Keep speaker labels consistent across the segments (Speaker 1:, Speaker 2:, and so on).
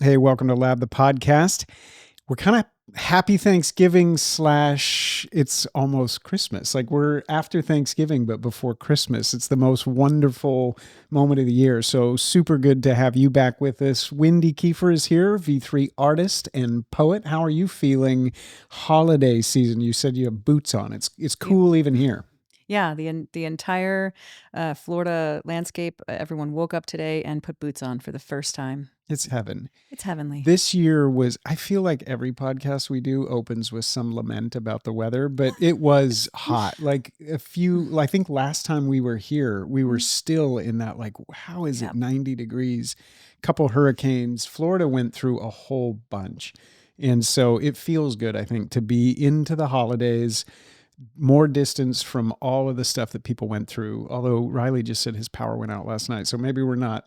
Speaker 1: Hey, welcome to Lab the podcast. We're kind of happy Thanksgiving slash it's almost Christmas. Like we're after Thanksgiving, but before Christmas. It's the most wonderful moment of the year. So super good to have you back with us. Wendy Kieffer is here, V3 artist and poet. How are you feeling holiday season? You said you have boots on. It's
Speaker 2: Yeah.
Speaker 1: cool even here.
Speaker 2: Yeah, the entire Florida landscape, everyone woke up today and put boots on for the first time.
Speaker 1: It's heaven.
Speaker 2: It's heavenly.
Speaker 1: This year was, I feel like every podcast we do opens with some lament about the weather, but it was hot. Like I think last time we were here, we were still in that, like, how is it
Speaker 2: Yep.
Speaker 1: 90 degrees? Couple hurricanes. Florida went through a whole bunch. And so it feels good, I think, to be into the holidays, more distance from all of the stuff that people went through. Although Riley just said his power went out last night, so maybe we're not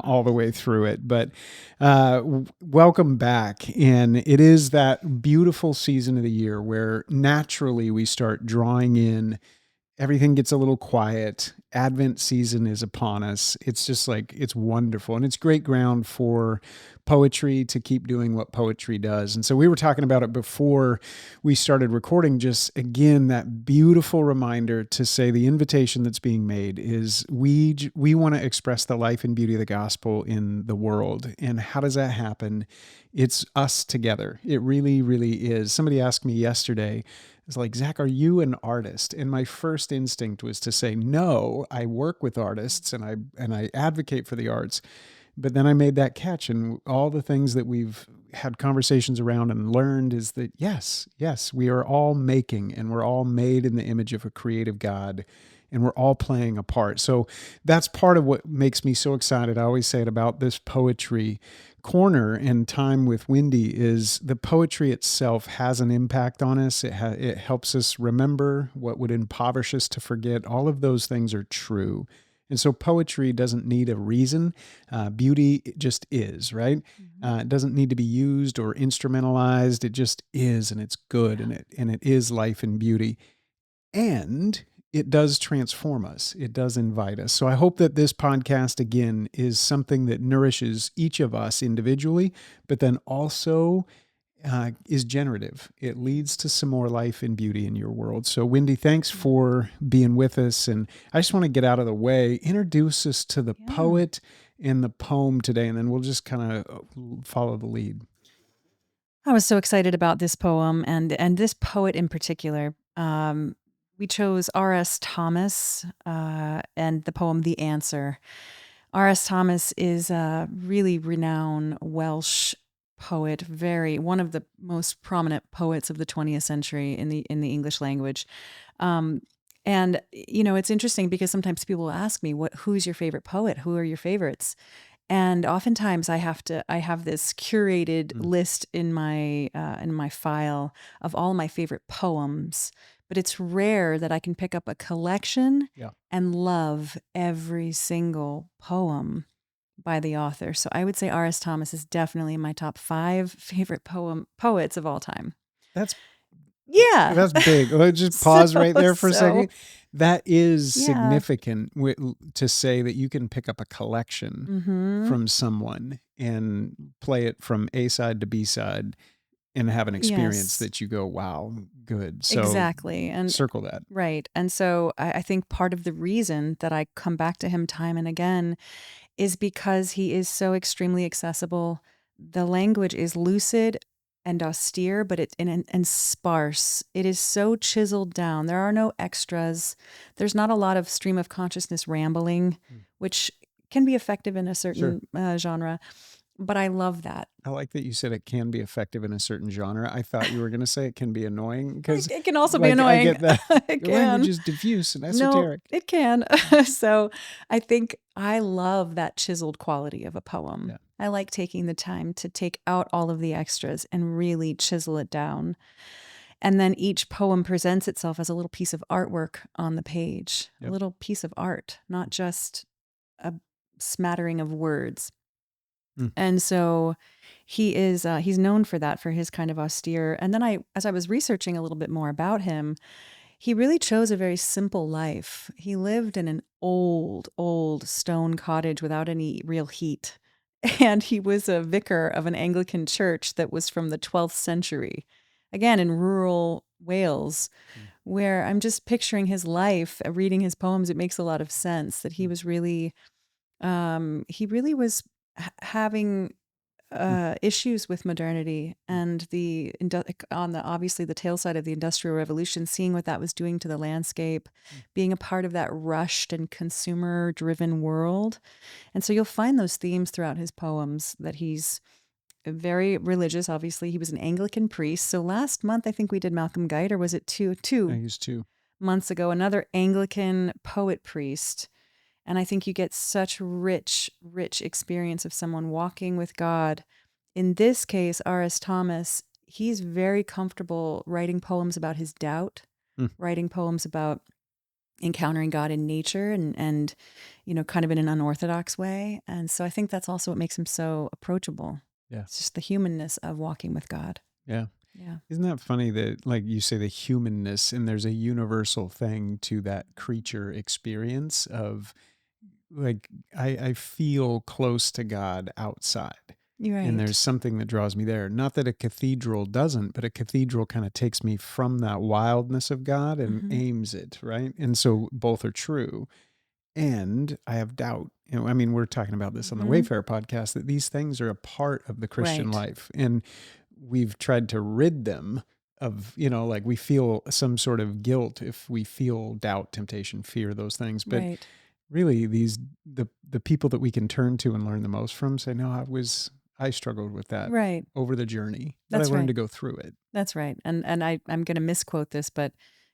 Speaker 1: all the way through it. But welcome back, and it is that beautiful season of the year where naturally we start drawing in. Everything gets a little quiet. Advent season is upon us. It's just like, it's wonderful. And it's great ground for poetry to keep doing what poetry does. And so we were talking about it before we started recording, just again, that beautiful reminder to say the invitation that's being made is we want to express the life and beauty of the gospel in the world. And how does that happen? It's us together. It really, really is. Somebody asked me yesterday, it's like, Zach, are you an artist? And my first instinct was to say, no, I work with artists and I advocate for the arts. But then I made that catch, and all the things that we've had conversations around and learned is that yes, we are all making, and we're all made in the image of a creative God, and we're all playing a part. So that's part of what makes me so excited. I always say it about this poetry corner and time with Wendy is the poetry itself has an impact on us. It helps us remember what would impoverish us to forget. All of those things are true. And so poetry doesn't need a reason. Beauty just is, right? It doesn't need to be used or instrumentalized. It just is, and it's good,
Speaker 2: Yeah.
Speaker 1: and it is life and beauty. And it does transform us. It does invite us. So I hope that this podcast, again, is something that nourishes each of us individually, but then also is generative. It leads to some more life and beauty in your world. So, Wendy, thanks for being with us. And I just want to get out of the way, introduce us to the
Speaker 2: Yeah.
Speaker 1: poet and the poem today, and then we'll just kind of follow the lead.
Speaker 2: I was so excited about this poem and this poet in particular. We chose R.S. Thomas and the poem "The Answer." R.S. Thomas is a really renowned Welsh poet, very one of the most prominent poets of the 20th century in the English language. Um, and it's interesting because sometimes people will ask me, who's your favorite poet? Who are your favorites? And oftentimes I have this curated
Speaker 1: Mm.
Speaker 2: list in my file of all my favorite poems, but it's rare that I can pick up a collection
Speaker 1: Yeah.
Speaker 2: and love every single poem by the author. So I would say R.S. Thomas is definitely in my top 5 favorite poets of all time.
Speaker 1: That's
Speaker 2: Yeah.
Speaker 1: That's big. Let's just
Speaker 2: So
Speaker 1: pause right there for a
Speaker 2: so
Speaker 1: second. That is
Speaker 2: yeah.
Speaker 1: significant to say that you can pick up a collection
Speaker 2: Mhm.
Speaker 1: from someone and play it from A side to B side and have an experience
Speaker 2: Yes.
Speaker 1: that you go, wow, good. So
Speaker 2: Exactly. And
Speaker 1: circle that.
Speaker 2: right. And so I think part of the reason that I come back to him time and again is because he is so extremely accessible. The language is lucid and austere, but and sparse. It is so chiseled down. There are no extras. There's not a lot of stream of consciousness rambling,
Speaker 1: Mm.
Speaker 2: which can be effective in a
Speaker 1: Sure.
Speaker 2: certain genre. But I love that.
Speaker 1: I like that you said it can be effective in a certain genre. I thought you were going to say it can be annoying because,
Speaker 2: It can also be
Speaker 1: like, I
Speaker 2: annoying.
Speaker 1: get that
Speaker 2: It
Speaker 1: the language
Speaker 2: can.
Speaker 1: is diffuse and
Speaker 2: No,
Speaker 1: esoteric.
Speaker 2: it can. So I think I love that chiseled quality of a poem.
Speaker 1: Yeah.
Speaker 2: I like taking the time to take out all of the extras and really chisel it down. And then each poem presents itself as a little piece of artwork on the page, a
Speaker 1: Yep.
Speaker 2: little piece of art, not just a smattering of words.
Speaker 1: Mm.
Speaker 2: And so he's known for that, for his kind of austere. And then as I was researching a little bit more about him, he really chose a very simple life. He lived in an old, old stone cottage without any real heat. And he was a vicar of an Anglican church that was from the 12th century, again, in rural Wales,
Speaker 1: Mm,
Speaker 2: where I'm just picturing his life, reading his poems. It makes a lot of sense that he
Speaker 1: mm,
Speaker 2: was really, he really was having
Speaker 1: mm,
Speaker 2: issues with modernity
Speaker 1: mm,
Speaker 2: and on the obviously the tail side of the Industrial Revolution, seeing what that was doing to the landscape,
Speaker 1: mm.
Speaker 2: being a part of that rushed and consumer-driven world. And so you'll find those themes throughout his poems that he's very religious. Obviously, he was an Anglican priest. So last month, I think we did Malcolm Guite, or was it
Speaker 1: I
Speaker 2: two
Speaker 1: used to.
Speaker 2: months ago, another Anglican poet priest. And I think you get such rich experience of someone walking with God. In this case, R.S. Thomas, he's very comfortable writing poems about his doubt,
Speaker 1: Mm,
Speaker 2: writing poems about encountering God in nature and kind of in an unorthodox way. And so I think that's also what makes him so approachable.
Speaker 1: yeah.
Speaker 2: It's just the humanness of walking with God.
Speaker 1: Yeah.
Speaker 2: Yeah.
Speaker 1: Isn't that funny that, like you say, the humanness, and there's a universal thing to that creature experience of, like, I feel close to God outside.
Speaker 2: You're
Speaker 1: And
Speaker 2: right.
Speaker 1: there's something that draws me there. Not that a cathedral doesn't, but a cathedral kind of takes me from that wildness of God and
Speaker 2: Hmm.
Speaker 1: aims it, right? And so both are true. And I have doubt. I mean, we're talking about this on the
Speaker 2: Hmm.
Speaker 1: Wayfair podcast, that these things are a part of the Christian
Speaker 2: Right.
Speaker 1: life. And we've tried to rid them of, like, we feel some sort of guilt if we feel doubt, temptation, fear, those things. But
Speaker 2: Right.
Speaker 1: really, the people that we can turn to and learn the most from say, no, I struggled with that
Speaker 2: Right.
Speaker 1: over the journey, but I
Speaker 2: That's
Speaker 1: learned
Speaker 2: right.
Speaker 1: to go through it.
Speaker 2: That's right. And I'm going to misquote this, but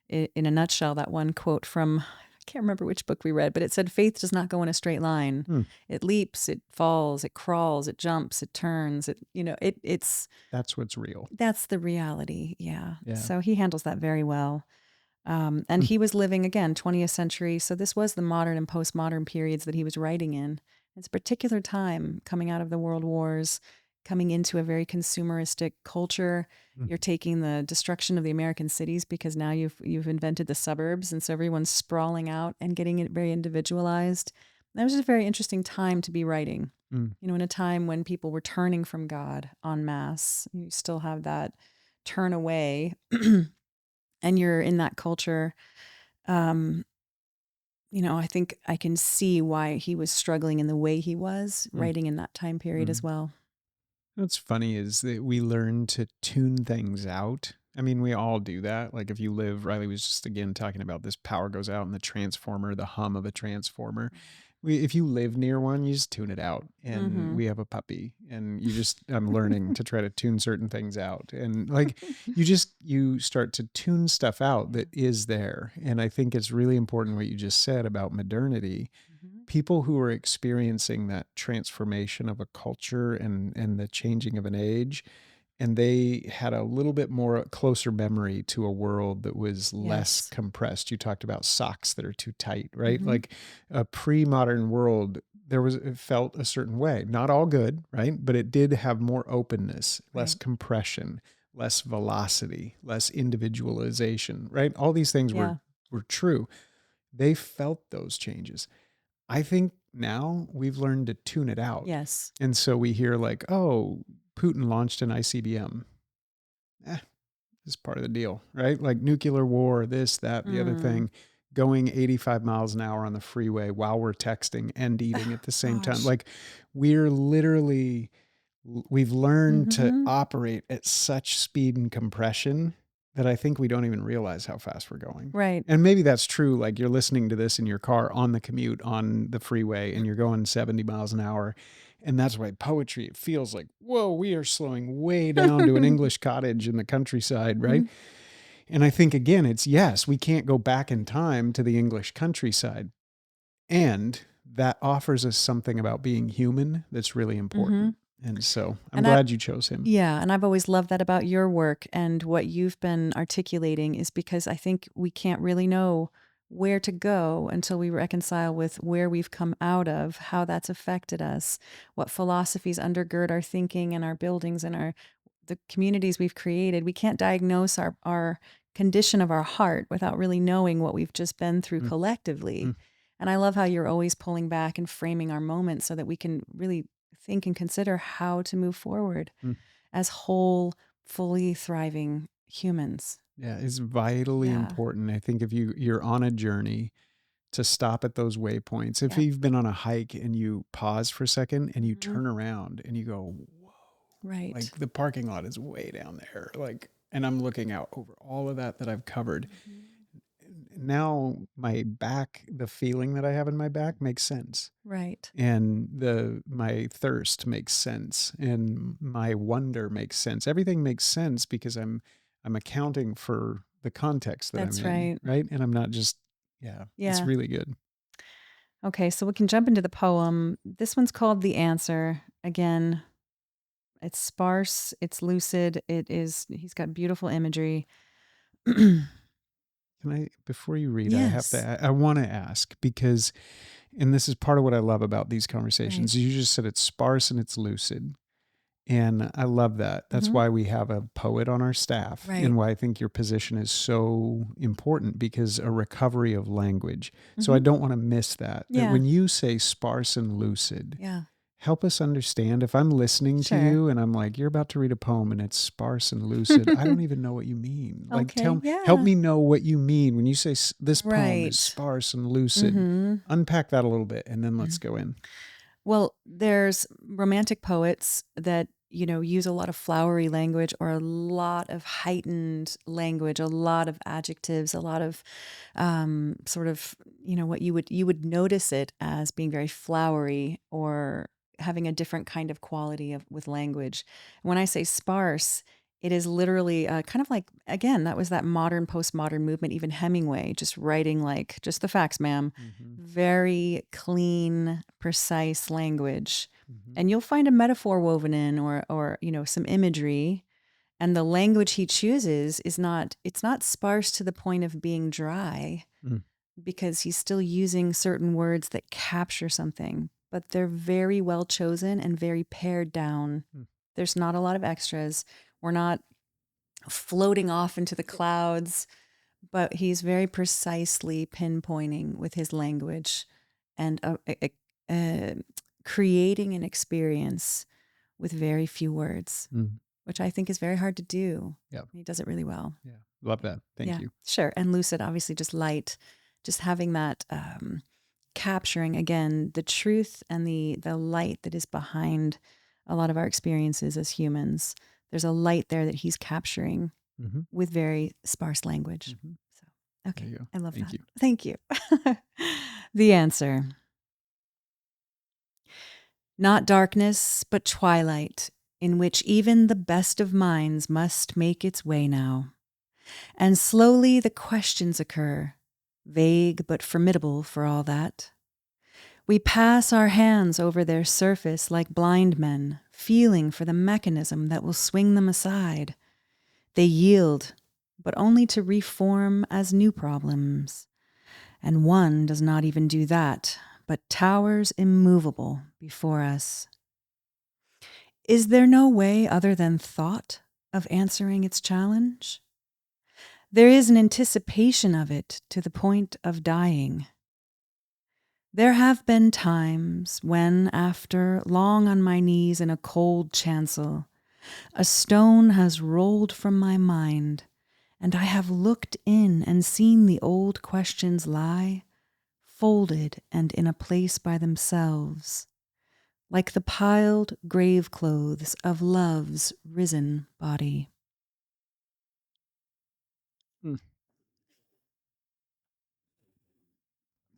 Speaker 2: in a nutshell, that one quote from, I can't remember which book we read, but it said, faith does not go in a straight line.
Speaker 1: Hmm,
Speaker 2: It leaps, it falls, it crawls, it jumps, it turns, it's,
Speaker 1: that's what's real.
Speaker 2: that's the reality. Yeah.
Speaker 1: Yeah.
Speaker 2: So he handles that very well. And
Speaker 1: Hmm,
Speaker 2: he was living, again, 20th century. So this was the modern and postmodern periods that he was writing in. It's a particular time coming out of the world wars, coming into a very consumeristic culture.
Speaker 1: hmm,
Speaker 2: You're taking the destruction of the American cities because now you've invented the suburbs, and so everyone's sprawling out and getting it very individualized. That was just a very interesting time to be writing.
Speaker 1: hmm,
Speaker 2: In a time when people were turning from God en masse, you still have that turn away, and you're in that culture. um, I think I can see why he was struggling in the way he was
Speaker 1: hmm,
Speaker 2: writing in that time period
Speaker 1: hmm.
Speaker 2: as well.
Speaker 1: What's funny is that we learn to tune things out. I mean, we all do that. Like, if you live, Riley was just again talking about this, power goes out in the transformer, the hum of a transformer. If you live near one, you just tune it out. And
Speaker 2: Mm-hmm.
Speaker 1: we have a puppy, and I'm learning to try to tune certain things out. And, like, you start to tune stuff out
Speaker 2: Yeah.
Speaker 1: that is there. And I think it's really important what you just said about modernity.
Speaker 2: Mm-hmm.
Speaker 1: People who are experiencing that transformation of a culture and the changing of an age, and they had a little bit more closer memory to a world that was less
Speaker 2: Yes.
Speaker 1: compressed. You talked about socks that are too tight, right?
Speaker 2: Mm-hmm.
Speaker 1: Like, a pre-modern world, it felt a certain way. Not all good, right? But it did have more openness, less
Speaker 2: Right.
Speaker 1: compression, less velocity, less individualization, right? All these things were
Speaker 2: Yeah.
Speaker 1: were true. They felt those changes. I think now we've learned to tune it out.
Speaker 2: Yes.
Speaker 1: And so we hear, like, oh, Putin launched an ICBM. Eh, this is part of the deal, right? Like, nuclear war, this, that, the other
Speaker 2: Mm.
Speaker 1: thing, going 85 miles an hour on the freeway while we're texting and eating
Speaker 2: Oh,
Speaker 1: at the same time.
Speaker 2: gosh.
Speaker 1: Like, we're literally, we've learned to
Speaker 2: Mm-hmm.
Speaker 1: operate at such speed and compression that I think we don't even realize how fast we're going.
Speaker 2: Right.
Speaker 1: And maybe that's true. Like, you're listening to this in your car on the commute on the freeway and you're going 70 miles an hour. And that's why poetry, it feels like, whoa, we are slowing way down to an English cottage in the countryside, right?
Speaker 2: Mhm.
Speaker 1: And I think, again, it's, yes, we can't go back in time to the English countryside. And that offers us something about being human that's really
Speaker 2: Mm-hmm.
Speaker 1: important. And so I'm
Speaker 2: And I,
Speaker 1: glad you chose him.
Speaker 2: Yeah, and I've always loved that about your work, and what you've been articulating is because I think we can't really know where to go until we reconcile with where we've come out of, how that's affected us, what philosophies undergird our thinking and our buildings and the communities we've created. We can't diagnose our condition of our heart without really knowing what we've just been through
Speaker 1: Mm, mm,
Speaker 2: collectively. And I love how you're always pulling back and framing our moments so that we can really think and consider how to move forward
Speaker 1: Mm.
Speaker 2: as whole, fully thriving humans.
Speaker 1: Yeah, it's vitally
Speaker 2: Yeah.
Speaker 1: important. I think if you're on a journey, to stop at those waypoints. If
Speaker 2: Yeah.
Speaker 1: you've been on a hike and you pause for a second and you
Speaker 2: Mhm.
Speaker 1: turn around and you go, whoa,
Speaker 2: Right.
Speaker 1: like the parking lot is way down there. Like, and I'm looking out over all of that I've covered.
Speaker 2: Mhm.
Speaker 1: Now my back, the feeling that I have in my back makes sense.
Speaker 2: Right.
Speaker 1: And my thirst makes sense and my wonder makes sense. Everything makes sense because I'm accounting for the context that I'm
Speaker 2: That's
Speaker 1: in,
Speaker 2: right.
Speaker 1: right? And I'm not just, yeah, it's
Speaker 2: Yeah.
Speaker 1: really good.
Speaker 2: Okay, so we can jump into the poem. This one's called The Answer. Again, it's sparse, it's lucid, he's got beautiful imagery.
Speaker 1: Can I, before you read,
Speaker 2: Yes.
Speaker 1: I want to ask because, and this is part of what I love about these
Speaker 2: Right.
Speaker 1: conversations. You just said it's sparse and it's lucid. And I love that. That's
Speaker 2: Mhm.
Speaker 1: why we have a poet on our staff
Speaker 2: Right.
Speaker 1: and why I think your position is so important because a recovery of language. So I
Speaker 2: Mhm.
Speaker 1: don't want to miss that. That
Speaker 2: Yeah.
Speaker 1: when you say sparse and lucid,
Speaker 2: Yeah.
Speaker 1: help us understand. If I'm listening to
Speaker 2: Sure.
Speaker 1: you and I'm like, you're about to read a poem and it's sparse and lucid, I don't even know what you mean. Like,
Speaker 2: Okay,
Speaker 1: help
Speaker 2: yeah.
Speaker 1: me know what you mean when you say this poem is
Speaker 2: Right.
Speaker 1: sparse and lucid.
Speaker 2: Mhm.
Speaker 1: Unpack that a little bit and then let's
Speaker 2: Mhm.
Speaker 1: go in.
Speaker 2: Well, there's romantic poets that, use a lot of flowery language or a lot of heightened language, a lot of adjectives, a lot of sort of, what you would notice it as being very flowery or having a different kind of quality with language. When I say sparse, it is literally kind of like, again, that was that modern postmodern movement, even Hemingway, just writing like just the facts, ma'am.
Speaker 1: Mm-hmm.
Speaker 2: Very clean, precise language.
Speaker 1: Mm-hmm.
Speaker 2: And you'll find a metaphor woven in or some imagery. And the language he chooses it's not sparse to the point of being dry
Speaker 1: Mm.
Speaker 2: because he's still using certain words that capture something, but they're very well chosen and very pared down.
Speaker 1: Mm.
Speaker 2: There's not a lot of extras. We're not floating off into the clouds, but he's very precisely pinpointing with his language and uh, creating an experience with very few words,
Speaker 1: Mm.
Speaker 2: which I think is very hard to do.
Speaker 1: Yeah.
Speaker 2: He does it really well.
Speaker 1: Yeah. Love that. Thank
Speaker 2: Yeah,
Speaker 1: you.
Speaker 2: sure. And lucid, obviously, just light, just having that capturing again the truth and the light that is behind a lot of our experiences as humans. There's a light there that he's capturing
Speaker 1: Mm-hmm.
Speaker 2: with very sparse language.
Speaker 1: Mm-hmm.
Speaker 2: So,
Speaker 1: There
Speaker 2: okay,
Speaker 1: you go.
Speaker 2: I love
Speaker 1: Thank
Speaker 2: that.
Speaker 1: you.
Speaker 2: Thank you. The answer. Not darkness, but twilight, in which even the best of minds must make its way now. And slowly the questions occur, vague but formidable for all that. We pass our hands over their surface like blind men, feeling for the mechanism that will swing them aside. They yield, but only to reform as new problems. And one does not even do that, but towers immovable before us. Is there no way other than thought of answering its challenge? There is an anticipation of it to the point of dying. There have been times when, after long on my knees in a cold chancel, a stone has rolled from my mind, and I have looked in and seen the old questions lie, folded and in a place by themselves, like the piled grave clothes of love's risen body.
Speaker 1: Mm.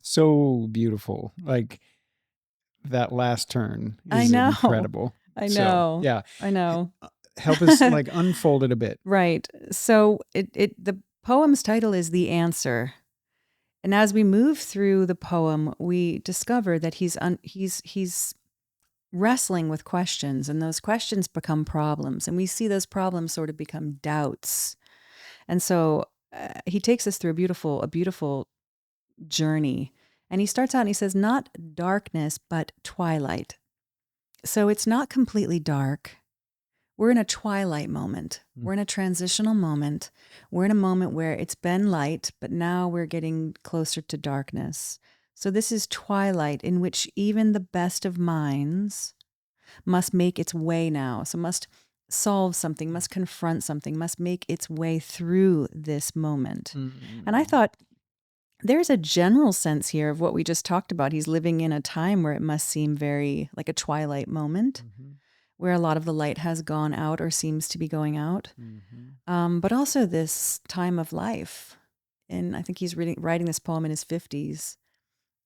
Speaker 1: So beautiful. Like that last turn
Speaker 2: I
Speaker 1: is
Speaker 2: know.
Speaker 1: incredible.
Speaker 2: I
Speaker 1: So
Speaker 2: know.
Speaker 1: yeah,
Speaker 2: I know.
Speaker 1: help us like unfold it a bit.
Speaker 2: Right. So the poem's title is The Answer. And as we move through the poem, we discover that he's wrestling with questions, and those questions become problems, and we see those problems sort of become doubts. And so he takes us through a beautiful journey. And he starts out and he says, not darkness, but twilight. So it's not completely dark. We're in a twilight moment.
Speaker 1: Mm.
Speaker 2: We're in a transitional moment. We're in a moment where it's been light, but now we're getting closer to darkness. So this is twilight in which even the best of minds must make its way now. So must solve something, must confront something, must make its way through this moment. And I
Speaker 1: Mm.
Speaker 2: thought, there's a general sense here of what we just talked about. He's living in a time where it must seem very like a twilight moment,
Speaker 1: Mhm.
Speaker 2: where a lot of the light has gone out or seems to be going out.
Speaker 1: Mhm.
Speaker 2: But also this time of life. And I think he's writing this poem in his 50s.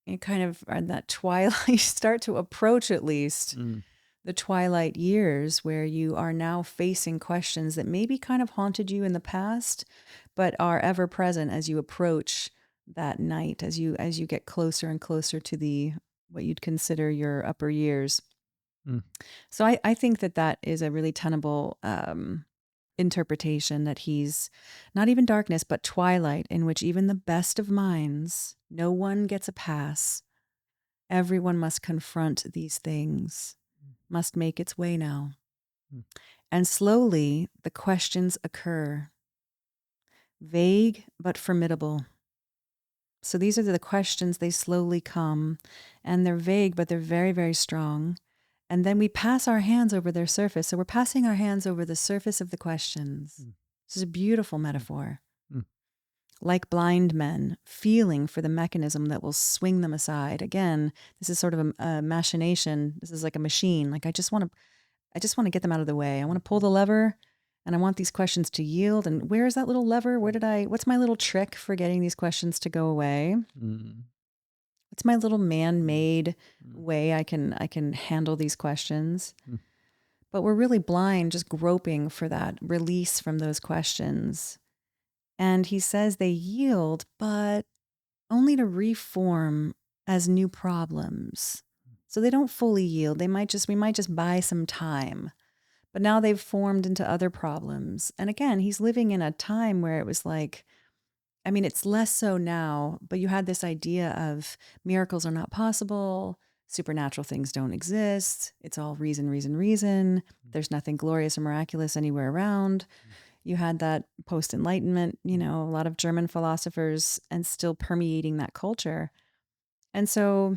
Speaker 2: And kind of are that twilight, you start to approach at least
Speaker 1: Mm.
Speaker 2: the twilight years where you are now facing questions that maybe kind of haunted you in the past, but are ever present as you approach that night, as you get closer and closer to the what you'd consider your upper years.
Speaker 1: Mm.
Speaker 2: So I think that is a really tenable interpretation, that he's not even darkness, but twilight, in which even the best of minds, no one gets a pass. Everyone must confront these things, must make its way now.
Speaker 1: Mm.
Speaker 2: And slowly the questions occur, vague but formidable. So these are the questions, they slowly come, and they're vague, but they're very, very strong. And then we pass our hands over their surface. So we're passing our hands over the surface of the questions.
Speaker 1: Mm.
Speaker 2: This is a beautiful metaphor.
Speaker 1: Mm.
Speaker 2: Like blind men, feeling for the mechanism that will swing them aside. Again, this is sort of a machination. This is like a machine. Like I just want to get them out of the way. I want to pull the lever, and I want these questions to yield. And where is that little lever? What's my little trick for getting these questions to go away?
Speaker 1: Mm.
Speaker 2: What's my little man-made
Speaker 1: Mm.
Speaker 2: way I can handle these questions?
Speaker 1: Mm.
Speaker 2: But we're really blind, just groping for that release from those questions. And he says they yield, but only to reform as new problems. So they don't fully yield. We might just buy some time. But now they've formed into other problems. And again, he's living in a time where it was like, I mean, it's less so now, but you had this idea of miracles are not possible, supernatural things don't exist, it's all reason, reason, reason. There's nothing glorious or miraculous anywhere around. You had that post-Enlightenment, a lot of German philosophers, and still permeating that culture. And so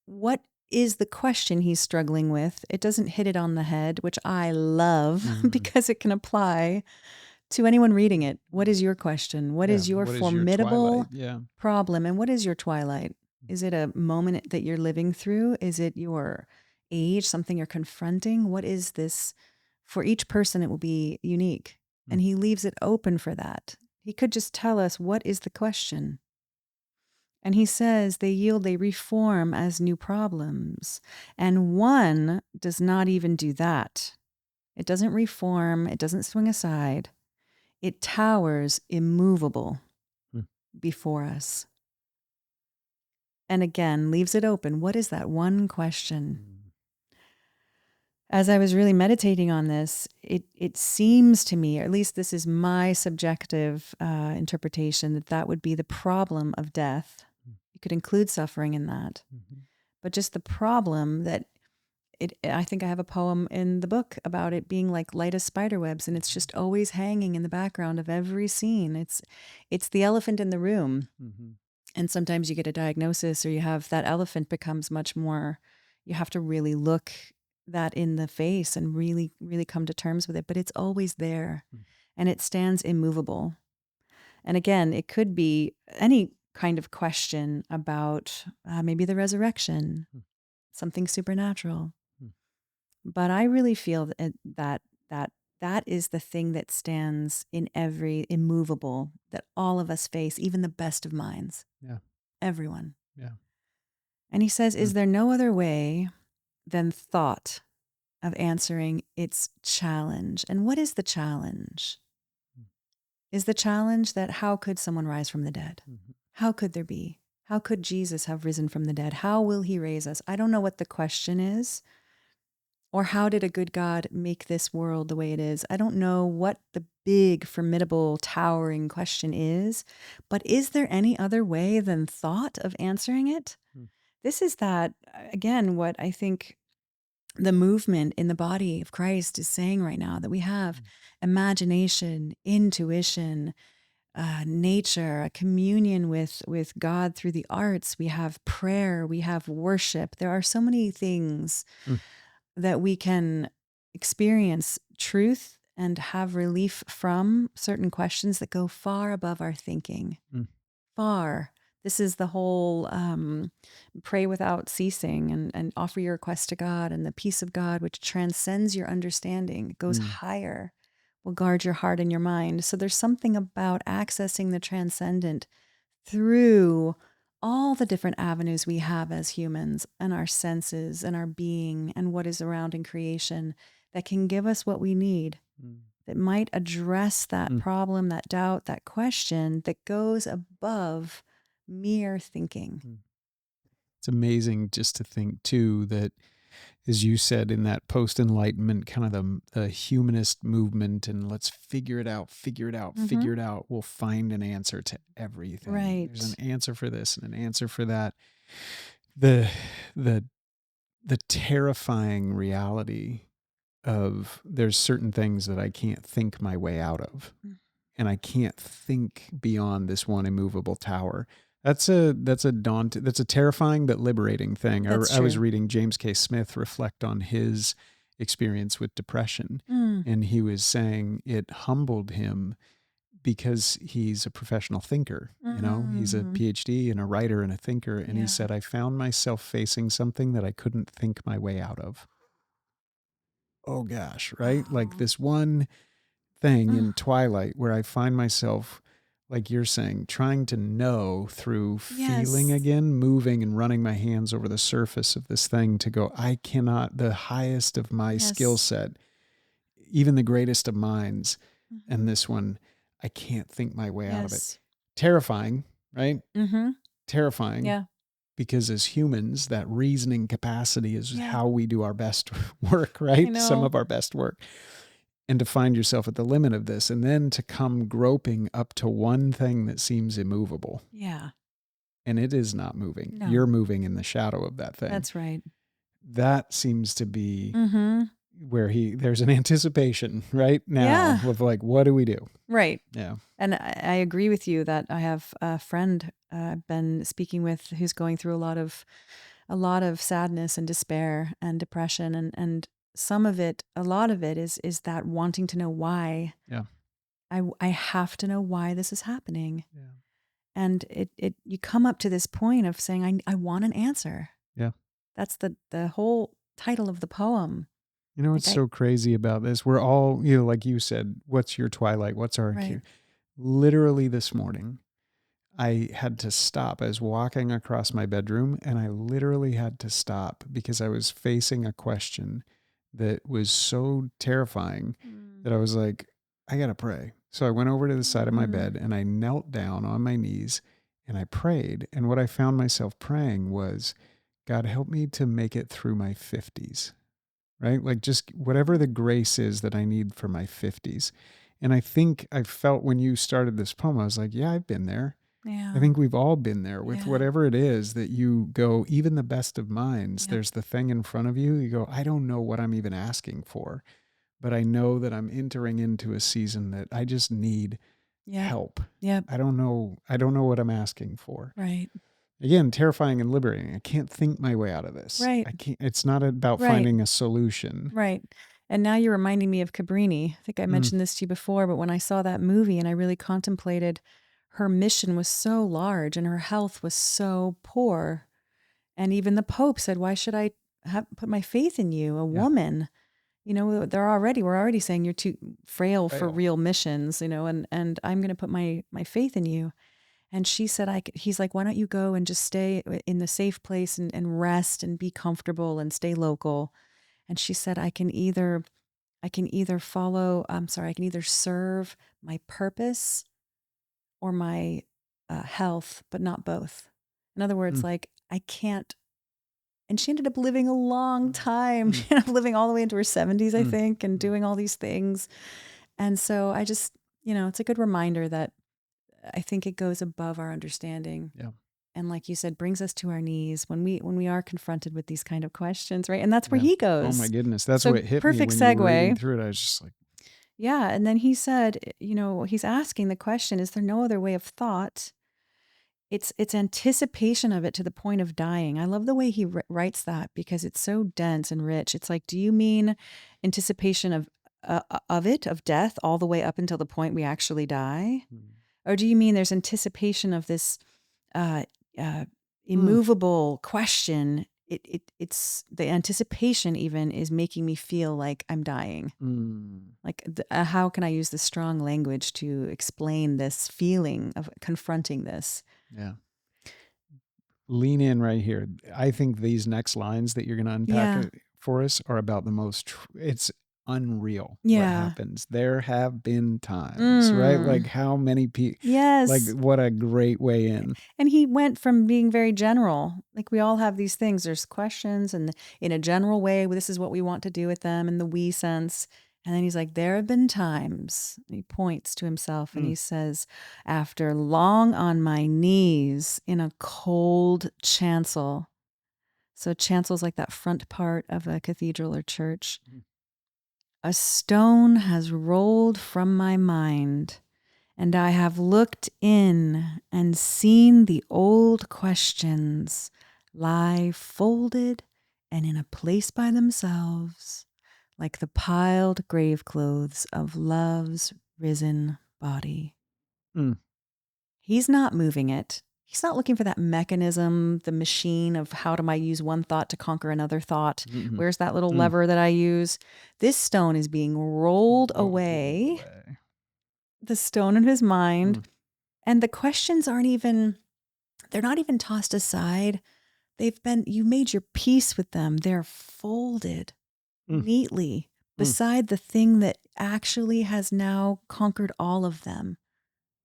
Speaker 2: what is the question he's struggling with? It doesn't hit it on the head, which I love
Speaker 1: Mm.
Speaker 2: because it can apply to anyone reading it. What is your question? What
Speaker 1: Yeah.
Speaker 2: is your
Speaker 1: What is your twilight?
Speaker 2: formidable
Speaker 1: Yeah.
Speaker 2: problem? And what is your twilight? Is it a moment that you're living through? Is it your age, something you're confronting? What is this? For each person, it will be unique. And he leaves it open for that. He could just tell us, what is the question? And he says they yield, they reform as new problems. And one does not even do that. It doesn't reform, it doesn't swing aside. It towers immovable
Speaker 1: Mm.
Speaker 2: before us. And again, leaves it open. What is that one question? As I was really meditating on this, it seems to me, or at least this is my subjective interpretation, that would be the problem of death. You could include suffering in that.
Speaker 1: Mm-hmm.
Speaker 2: But just the problem that I think I have a poem in the book about it being like light as spider webs, and it's just always hanging in the background of every scene. It's the elephant in the room.
Speaker 1: Mm-hmm.
Speaker 2: And sometimes you get a diagnosis, or you have that elephant becomes much more, you have to really look that in the face and really, really come to terms with it. But it's always there, and it stands immovable. And again, it could be any kind of question about maybe the resurrection, something supernatural. But I really feel that is the thing that stands in every immovable that all of us face, even the best of minds.
Speaker 1: Yeah.
Speaker 2: Everyone.
Speaker 1: Yeah.
Speaker 2: And he says, is there no other way than thought of answering its challenge? And what is the challenge? Is the challenge that how could someone rise from the dead?
Speaker 1: Mm-hmm.
Speaker 2: How could there be? How could Jesus have risen from the dead? How will he raise us? I don't know what the question is. Or how did a good God make this world the way it is? I don't know what the big, formidable, towering question is, but is there any other way than thought of answering it? This is that, again, what I think the movement in the body of Christ is saying right now, that we have imagination, intuition, nature, a communion with God through the arts. We have prayer, we have worship. There are so many things that we can experience truth and have relief from certain questions that go far above our thinking.
Speaker 1: Mm,
Speaker 2: Far. This is the whole pray without ceasing and offer your request to God, and the peace of God, which transcends your understanding, goes
Speaker 1: mm,
Speaker 2: higher, will guard your heart and your mind. So there's something about accessing the transcendent through all the different avenues we have as humans and our senses and our being and what is around in creation that can give us what we need,
Speaker 1: mm,
Speaker 2: that might address that
Speaker 1: mm,
Speaker 2: problem, that doubt, that question that goes above mere thinking.
Speaker 1: mm. It's amazing just to think too that, as you said, in that post-enlightenment kind of the humanist movement, and let's figure it out, figure it out,
Speaker 2: Mm-hmm.
Speaker 1: figure it out, we'll find an answer to everything. There's an
Speaker 2: Right.
Speaker 1: answer for this and an answer for that. The the the terrifying reality of there's certain things that I can't think my way out of,
Speaker 2: Mm.
Speaker 1: and I can't think beyond this one immovable tower. That's a terrifying but liberating thing.
Speaker 2: That's
Speaker 1: I was
Speaker 2: true.
Speaker 1: reading James K. Smith reflect on his experience with depression,
Speaker 2: Mm.
Speaker 1: and he was saying it humbled him because he's a professional thinker. You know, he's a
Speaker 2: Mm-hmm.
Speaker 1: PhD and a writer and a thinker, and he
Speaker 2: Yeah.
Speaker 1: said, I found myself facing something that I couldn't think my way out of. Oh gosh, right? Like
Speaker 2: Oh.
Speaker 1: this one thing
Speaker 2: Mm.
Speaker 1: in Twilight where I find myself, like you're saying, trying to know through feeling
Speaker 2: Yes.
Speaker 1: again, moving and running my hands over the surface of this thing to go, I cannot, the highest of my skill
Speaker 2: Yes.
Speaker 1: set, even the greatest of minds, and
Speaker 2: Mm-hmm.
Speaker 1: this one, I can't think my way out of it.
Speaker 2: Yes.
Speaker 1: Terrifying, right?
Speaker 2: Mm-hmm.
Speaker 1: Terrifying,
Speaker 2: Yeah.
Speaker 1: because as humans, that reasoning capacity is
Speaker 2: Yeah.
Speaker 1: how we do our best work,
Speaker 2: I
Speaker 1: right? Some
Speaker 2: know.
Speaker 1: of our best work. And to find yourself at the limit of this, and then to come groping up to one thing that seems immovable,
Speaker 2: Yeah.
Speaker 1: and it is not moving. You're
Speaker 2: No.
Speaker 1: moving in the shadow of that thing.
Speaker 2: That's right.
Speaker 1: That seems to be
Speaker 2: Mm-hmm.
Speaker 1: where there's an anticipation right now
Speaker 2: Yeah.
Speaker 1: of like, what do we do?
Speaker 2: Right.
Speaker 1: Yeah.
Speaker 2: And I agree with you that I have a friend I've been speaking with who's going through a lot of sadness and despair and depression, and some of it, a lot of it is that wanting to know why.
Speaker 1: Yeah.
Speaker 2: I have to know why this is happening.
Speaker 1: Yeah.
Speaker 2: And it you come up to this point of saying I want an answer.
Speaker 1: Yeah.
Speaker 2: That's the whole title of the poem.
Speaker 1: You know what's
Speaker 2: Like I
Speaker 1: so crazy about this? We're all, like you said, what's your twilight? What's our
Speaker 2: right.
Speaker 1: literally this morning, I had to stop. I was walking across my bedroom and I literally had to stop because I was facing a question that was so terrifying
Speaker 2: Mm.
Speaker 1: that I was like, I got to pray. So I went over to the side of my
Speaker 2: Mm.
Speaker 1: bed and I knelt down on my knees and I prayed. And what I found myself praying was, God, help me to make it through my 50s, right? Like just whatever the grace is that I need for my 50s. And I think I felt when you started this poem, I was like, yeah, I've been there. I
Speaker 2: Yeah.
Speaker 1: think we've all been there with
Speaker 2: Yeah.
Speaker 1: whatever it is that you go, even the best of minds,
Speaker 2: Yep.
Speaker 1: there's the thing in front of you. You go, I don't know what I'm even asking for, but I know that I'm entering into a season that I just need
Speaker 2: Yep.
Speaker 1: help.
Speaker 2: Yep.
Speaker 1: I don't know. I don't know what I'm asking for.
Speaker 2: Right.
Speaker 1: Again, terrifying and liberating. I can't think my way out of this.
Speaker 2: Right.
Speaker 1: I can't, it's not about
Speaker 2: Right.
Speaker 1: finding a solution.
Speaker 2: Right. And now you're reminding me of Cabrini. I think I
Speaker 1: Mm,
Speaker 2: mentioned this to you before, but when I saw that movie and I really contemplated, her mission was so large and her health was so poor. And even the Pope said, why should I put my faith in you, a
Speaker 1: yeah.
Speaker 2: woman? You know, we're already saying you're too frail for
Speaker 1: Fail.
Speaker 2: real missions, you know, and I'm going to put my faith in you. And she said, he's like, why don't you go and just stay in the safe place and rest and be comfortable and stay local. And she said, I can either I can either serve my purpose or my health, but not both. In other words,
Speaker 1: Mm,
Speaker 2: like I can't. And she ended up living a long
Speaker 1: mm,
Speaker 2: time,
Speaker 1: mm,
Speaker 2: living all the way into her 70s, I
Speaker 1: mm,
Speaker 2: think, and
Speaker 1: mm.
Speaker 2: doing all these things. And so I just, it's a good reminder that I think it goes above our understanding.
Speaker 1: Yeah.
Speaker 2: And like you said, brings us to our knees when we are confronted with these kind of questions, right? And that's where
Speaker 1: Yeah.
Speaker 2: he
Speaker 1: Oh my
Speaker 2: goes.
Speaker 1: goodness. That's
Speaker 2: So
Speaker 1: what hit me
Speaker 2: perfect
Speaker 1: when you were reading
Speaker 2: segue.
Speaker 1: through it. I was just like,
Speaker 2: Yeah. And then he said, he's asking the question, is there no other way of thought? it's anticipation of it to the point of dying. I love the way he writes that because it's so dense and rich. It's like, do you mean anticipation of it, of death, all the way up until the point we actually die?
Speaker 1: Mm.
Speaker 2: Or do you mean there's anticipation of this uh, uh,
Speaker 1: Mm.
Speaker 2: immovable question? It's the anticipation even is making me feel like I'm dying.
Speaker 1: Mm.
Speaker 2: Like, how can I use the strong language to explain this feeling of confronting this?
Speaker 1: Yeah. Lean in right here. I think these next lines that you're going to unpack
Speaker 2: Yeah.
Speaker 1: for us are about the most, it's unreal what
Speaker 2: Yeah.
Speaker 1: happens. There have been times, right? Like
Speaker 2: Mm.
Speaker 1: how many people, like
Speaker 2: Yes.
Speaker 1: what a great way in.
Speaker 2: And he went from being very general. Like we all have these things. There's questions, and in a general way, this is what we want to do with them in the we sense. And then he's like, there have been times. And he points to himself and
Speaker 1: Mm.
Speaker 2: he says, after long on my knees in a cold chancel. So chancel's like that front part of a cathedral or church.
Speaker 1: Mm.
Speaker 2: A stone has rolled from my mind, and I have looked in and seen the old questions lie folded and in a place by themselves, like the piled grave clothes of love's risen body.
Speaker 1: Mm.
Speaker 2: He's not moving it. He's not looking for that mechanism, the machine of how do I use one thought to conquer another thought?
Speaker 1: Mm-hmm.
Speaker 2: Where's that little
Speaker 1: Mm.
Speaker 2: lever that I use? This stone is being rolled
Speaker 1: Rolled
Speaker 2: away,
Speaker 1: away.
Speaker 2: the stone in his mind.
Speaker 1: Mm.
Speaker 2: And the questions they're not even tossed aside. You made your peace with them. They're folded
Speaker 1: Mm.
Speaker 2: neatly beside the thing that actually has now conquered all of them.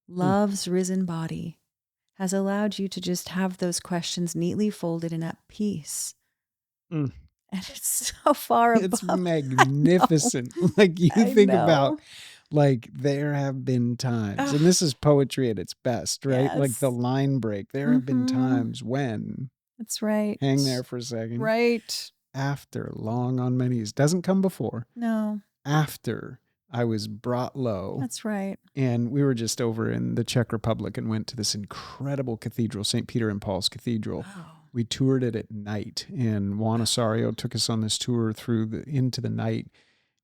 Speaker 2: Love's risen body has allowed you to just have those questions neatly folded and at peace.
Speaker 1: Mm.
Speaker 2: And it's so far
Speaker 1: It's
Speaker 2: above.
Speaker 1: magnificent. Like you
Speaker 2: I
Speaker 1: think
Speaker 2: know.
Speaker 1: about, like there have been times, and this is poetry at its best, right? Like the
Speaker 2: Yes.
Speaker 1: line break. There have been times when,
Speaker 2: That's right.
Speaker 1: hang there for a second,
Speaker 2: Right.
Speaker 1: after long on my knees, doesn't come before,
Speaker 2: No,
Speaker 1: after I was brought low.
Speaker 2: that's right.
Speaker 1: And we were just over in the Czech Republic and went to this incredible cathedral, St. Peter and Paul's Cathedral.
Speaker 2: Wow.
Speaker 1: We toured it at night, and Juan Osorio took us on this tour into the night.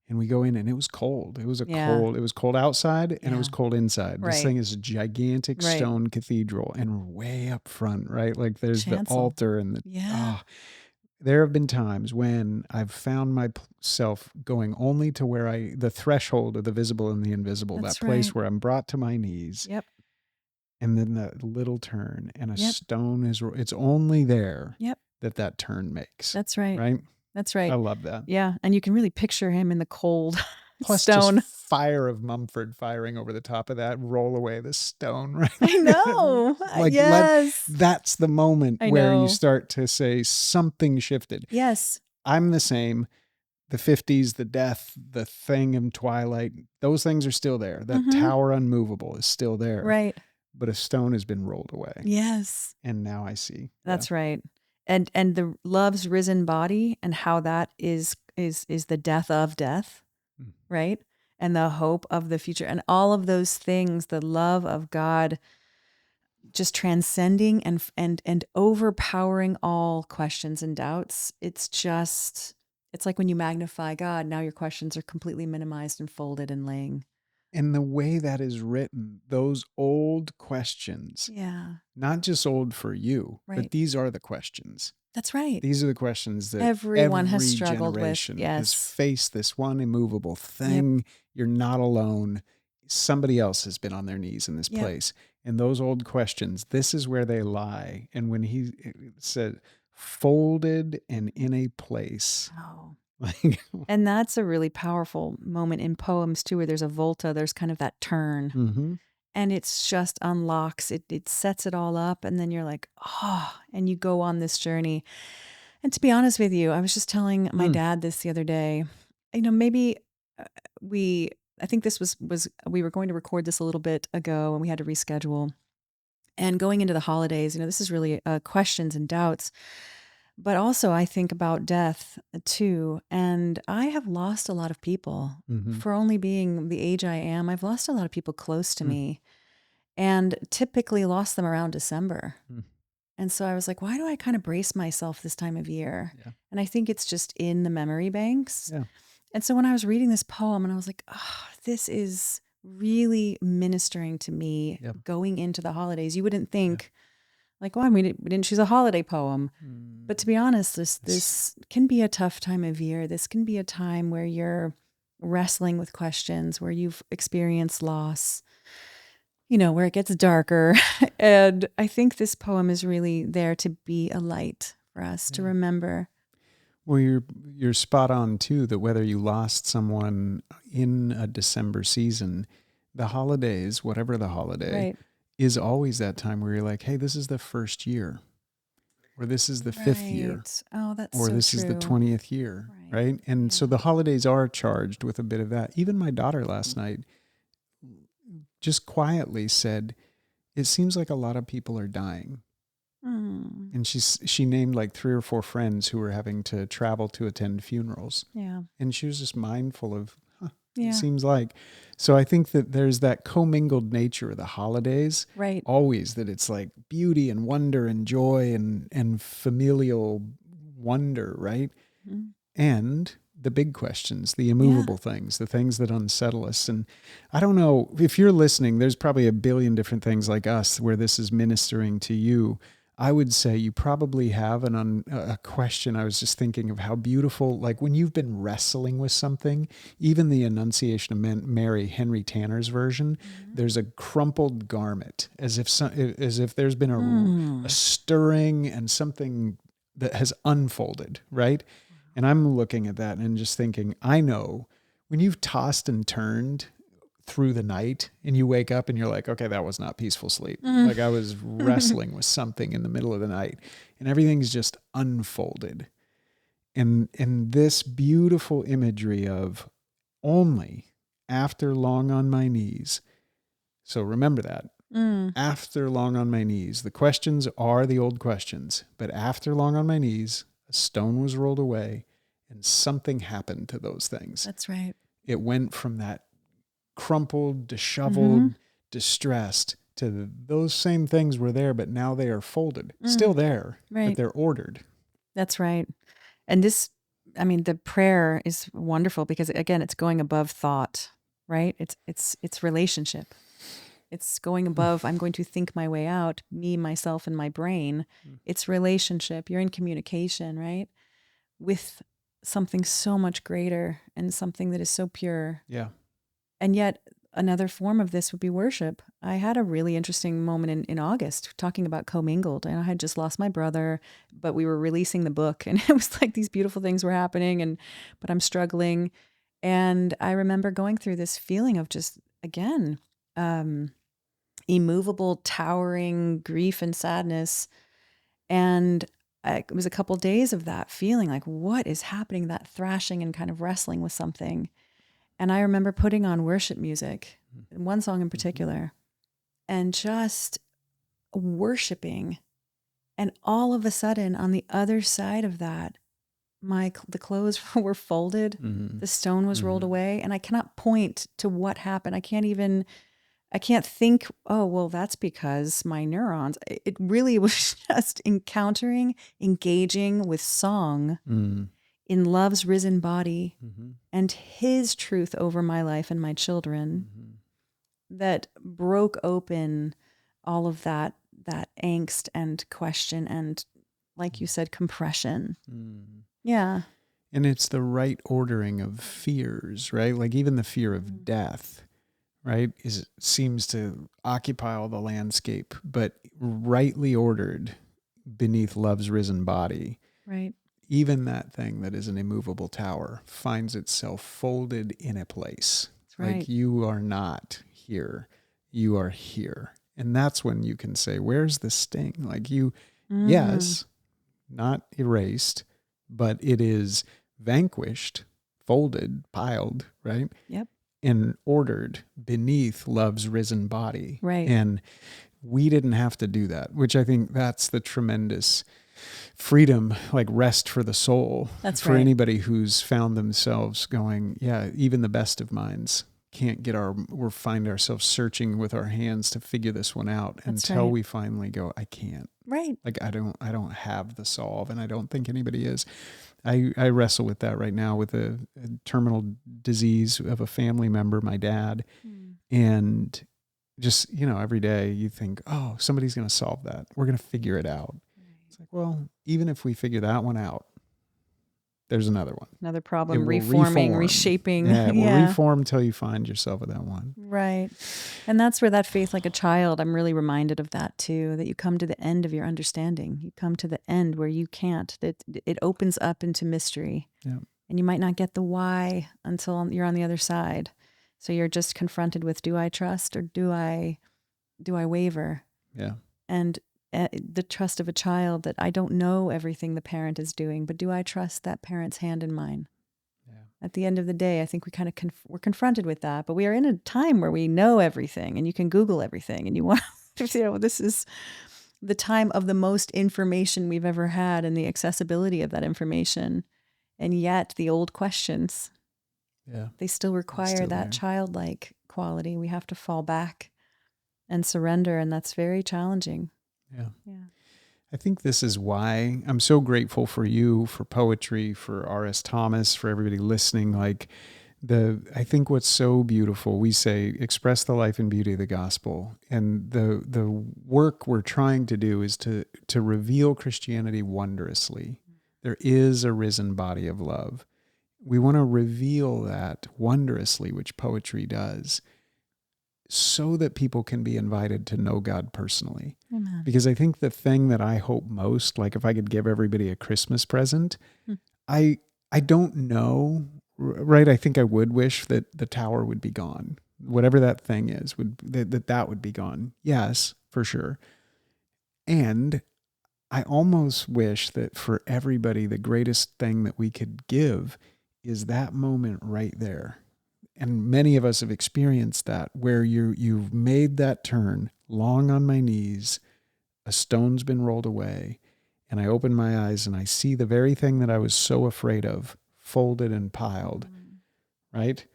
Speaker 1: And we go in, and it was cold. It was it was cold outside, and it was cold inside. This
Speaker 2: Right.
Speaker 1: thing is a gigantic
Speaker 2: Right.
Speaker 1: stone cathedral, and way up front, right? Like there's the
Speaker 2: Chancel.
Speaker 1: altar and
Speaker 2: Yeah.
Speaker 1: there have been times when I've found myself going only to where the threshold of the visible and the invisible,
Speaker 2: That's
Speaker 1: that place
Speaker 2: right.
Speaker 1: where I'm brought to my knees.
Speaker 2: Yep.
Speaker 1: And then that little turn, and a
Speaker 2: Yep.
Speaker 1: stone it's only there
Speaker 2: Yep.
Speaker 1: that turn makes.
Speaker 2: That's right.
Speaker 1: Right?
Speaker 2: That's right.
Speaker 1: I love that.
Speaker 2: Yeah. And you can really picture him in the cold
Speaker 1: Plus
Speaker 2: stone.
Speaker 1: just fire of Mumford firing over the top of that, roll away the stone, right?
Speaker 2: I know.
Speaker 1: Like
Speaker 2: yes.
Speaker 1: that's the moment
Speaker 2: I
Speaker 1: where
Speaker 2: know.
Speaker 1: you start to say something shifted.
Speaker 2: Yes.
Speaker 1: I'm the same. The 50s, the death, the thing in Twilight, those things are still there. That tower unmovable is still there.
Speaker 2: Right.
Speaker 1: But a stone has been rolled away.
Speaker 2: Yes.
Speaker 1: And now I see.
Speaker 2: That's right. And the love's risen body and how that is the death of death, right? And the hope of the future and all of those things, the love of God just transcending and overpowering all questions and doubts. It's like when you magnify God, now your questions are completely minimized and folded and laying.
Speaker 1: And the way that is written, those old questions, not just old for you, but these are the questions.
Speaker 2: That's right.
Speaker 1: These are the questions that
Speaker 2: everyone has
Speaker 1: every
Speaker 2: struggled
Speaker 1: generation
Speaker 2: with. Yes.
Speaker 1: has faced this one immovable thing. You're not alone. Somebody else has been on their knees in this place. And those old questions, this is where they lie. And when he said, folded and in a place.
Speaker 2: Oh. And that's a really powerful moment in poems too, where there's a volta, there's kind of that turn. And it's just unlocks, it sets it all up. And then you're like, and you go on this journey. And to be honest with you, I was just telling my dad this the other day, maybe I think this was we were going to record this a little bit ago and we had to reschedule. And going into the holidays, this is really questions and doubts. But also I think about death too. And I have lost a lot of people for only being the age I am. I've lost a lot of people close to me. and typically lost them around December.
Speaker 1: Mm.
Speaker 2: And so I was like, why do I kind of brace myself this time of year?
Speaker 1: Yeah.
Speaker 2: And I think it's just in the memory banks.
Speaker 1: Yeah.
Speaker 2: And so when I was reading this poem and I was like, oh, this is really ministering to me
Speaker 1: Yep.
Speaker 2: going into the holidays. You wouldn't think like, well, we didn't choose a holiday poem. But to be honest, this can be a tough time of year. This can be a time where you're wrestling with questions, where you've experienced loss, where it gets darker. And I think this poem is really there to be a light for us to remember.
Speaker 1: Well, you're spot on too, that whether you lost someone in a December season, the holidays, whatever the holiday,
Speaker 2: Right.
Speaker 1: is always that time where you're like, hey, this is the first year, or this is the fifth year,
Speaker 2: Right. Oh, that's
Speaker 1: or
Speaker 2: so
Speaker 1: this is the
Speaker 2: true.
Speaker 1: 20th year, right? And so
Speaker 2: Yeah.
Speaker 1: the holidays are charged with a bit of that. Even my daughter last night just quietly said, it seems like a lot of people are dying.
Speaker 2: Mm.
Speaker 1: And she named like 3 or 4 friends who were having to travel to attend funerals.
Speaker 2: Yeah.
Speaker 1: And she was just mindful of,
Speaker 2: Yeah.
Speaker 1: it seems like. So I think that there's that commingled nature of the holidays.
Speaker 2: Right.
Speaker 1: Always, that it's like beauty and wonder and joy and familial wonder, right?
Speaker 2: Mm.
Speaker 1: And the big questions, the immovable things, the things that unsettle us. And I don't know, if you're listening, there's probably a billion different things like us where this is ministering to you. I would say you probably have a question. I was just thinking of how beautiful, like when you've been wrestling with something, even the Annunciation of Mary, Henry Tanner's version, there's a crumpled garment, as if there's been a stirring and something that has unfolded, right? And I'm looking at that and just thinking, I know when you've tossed and turned through the night and you wake up and you're like, okay, that was not peaceful sleep. Like I was wrestling with something in the middle of the night and everything's just unfolded. And this beautiful imagery of only after long on my knees. So remember that. After long on my knees, the questions are the old questions, but after long on my knees, a stone was rolled away and something happened to those things.
Speaker 2: That's right.
Speaker 1: It went from that crumpled, disheveled, distressed to those same things were there, but now they are folded. Still there,
Speaker 2: Right.
Speaker 1: but they're ordered.
Speaker 2: That's right. And the prayer is wonderful because again, it's going above thought, right? It's relationship. It's going above, I'm going to think my way out, me, myself, and my brain. It's relationship. You're in communication, right? With something so much greater and something that is so pure.
Speaker 1: Yeah.
Speaker 2: And yet another form of this would be worship. I had a really interesting moment in August talking about commingled, and I had just lost my brother, but we were releasing the book and it was like these beautiful things were happening but I'm struggling. And I remember going through this feeling of just, again, immovable, towering grief and sadness. And it was a couple days of that feeling like, what is happening? That thrashing and kind of wrestling with something. And I remember putting on worship music, one song in particular, and just worshiping. And all of a sudden, on the other side of that, the clothes were folded, the stone was rolled away, and I cannot point to what happened. I can't think, oh, well, that's because my neurons. It really was just engaging with song in love's risen body and his truth over my life and my children that broke open all of that angst and question and, like you said, compression. Yeah.
Speaker 1: And it's the right ordering of fears, right? Like even the fear of death, right, seems to occupy all the landscape, but rightly ordered beneath love's risen body.
Speaker 2: Right.
Speaker 1: Even that thing that is an immovable tower finds itself folded in a place.
Speaker 2: That's right.
Speaker 1: Like you are not here, you are here. And that's when you can say, where's the sting? Like yes, not erased, but it is vanquished, folded, piled, right?
Speaker 2: Yep.
Speaker 1: And ordered beneath love's risen body.
Speaker 2: Right.
Speaker 1: And we didn't have to do that, which I think that's the tremendous freedom, like rest for the soul.
Speaker 2: That's
Speaker 1: for
Speaker 2: right.
Speaker 1: anybody who's found themselves going, yeah, even the best of minds can't we'll find ourselves searching with our hands to figure this one out
Speaker 2: That's
Speaker 1: until
Speaker 2: right.
Speaker 1: we finally go, I can't.
Speaker 2: Right.
Speaker 1: Like, I don't have the solve, and I don't think anybody is. I wrestle with that right now with a terminal disease of a family member, my dad. And just, every day you think, oh, somebody's going to solve that. We're going to figure it out. It's like, well, even if we figure that one out, there's another one.
Speaker 2: Another
Speaker 1: It
Speaker 2: problem,
Speaker 1: will
Speaker 2: reforming,
Speaker 1: reform.
Speaker 2: reshaping.
Speaker 1: Yeah, it will
Speaker 2: Yeah.
Speaker 1: reform until you find yourself at that one.
Speaker 2: Right. And that's where that faith like a child, I'm really reminded of that too, that you come to the end of your understanding. You come to the end where you can't, that it opens up into mystery.
Speaker 1: Yeah.
Speaker 2: And you might not get the why until you're on the other side. So you're just confronted with, do I trust or do I waver?
Speaker 1: Yeah.
Speaker 2: And the trust of a child that I don't know everything the parent is doing, but do I trust that parent's hand in mine?
Speaker 1: Yeah.
Speaker 2: At the end of the day, I think we kind of we're confronted with that, but we are in a time where we know everything and you can Google everything and you want to, this is the time of the most information we've ever had and the accessibility of that information. And yet the old questions, they still require that childlike quality. We have to fall back and surrender. And that's very challenging.
Speaker 1: Yeah.
Speaker 2: Yeah.
Speaker 1: I think this is why I'm so grateful for you, for poetry, for R.S. Thomas, for everybody listening. Like I think what's so beautiful, we say, express the life and beauty of the gospel. And the work we're trying to do is to reveal Christianity wondrously. There is a risen body of love. We want to reveal that wondrously, which poetry does, so that people can be invited to know God personally.
Speaker 2: Amen.
Speaker 1: Because I think the thing that I hope most, like if I could give everybody a Christmas present, I don't know, right? I think I would wish that the tower would be gone. Whatever that thing is, that would be gone. Yes, for sure. And I almost wish that for everybody, the greatest thing that we could give is that moment right there. And many of us have experienced that, where you've made that turn, long on my knees, a stone's been rolled away, and I open my eyes and I see the very thing that I was so afraid of, folded and piled, right?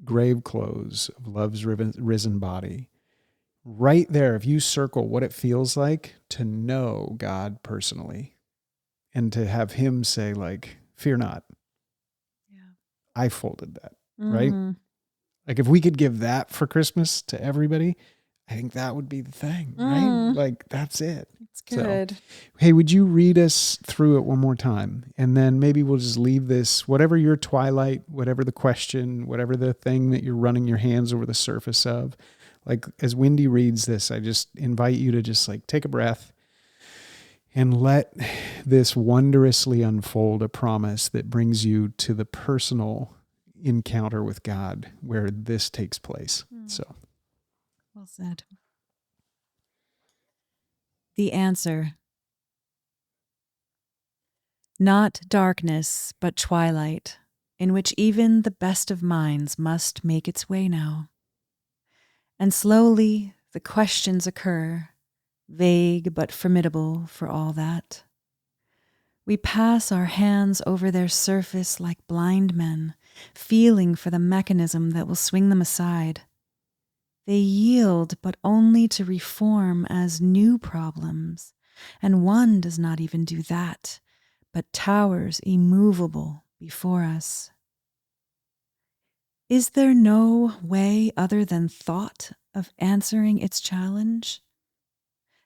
Speaker 1: Grave clothes of love's risen body. Right there, if you circle what it feels like to know God personally and to have him say, like, fear not. Yeah. I folded that, right? Like if we could give that for Christmas to everybody, I think that would be the thing, right? Like that's it.
Speaker 2: It's good.
Speaker 1: So, hey, would you read us through it one more time? And then maybe we'll just leave this, whatever your twilight, whatever the question, whatever the thing that you're running your hands over the surface of. Like as Wendy reads this, I just invite you to just like take a breath and let this wondrously unfold a promise that brings you to the personal encounter with God where this takes place. So,
Speaker 2: well said. The answer. Not darkness, but twilight, in which even the best of minds must make its way now. And slowly the questions occur, vague but formidable for all that. We pass our hands over their surface like blind men, feeling for the mechanism that will swing them aside. They yield, but only to reform as new problems, and one does not even do that, but towers immovable before us. Is there no way other than thought of answering its challenge?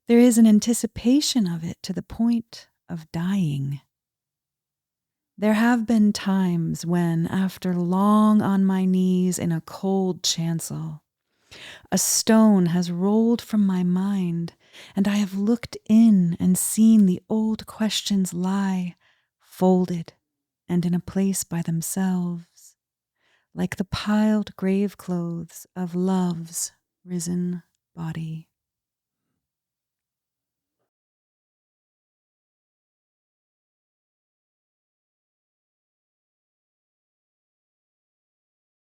Speaker 2: There is an anticipation of it to the point of dying. There have been times when, after long on my knees in a cold chancel, a stone has rolled from my mind, and I have looked in and seen the old questions lie, folded and in a place by themselves, like the piled grave clothes of love's risen body.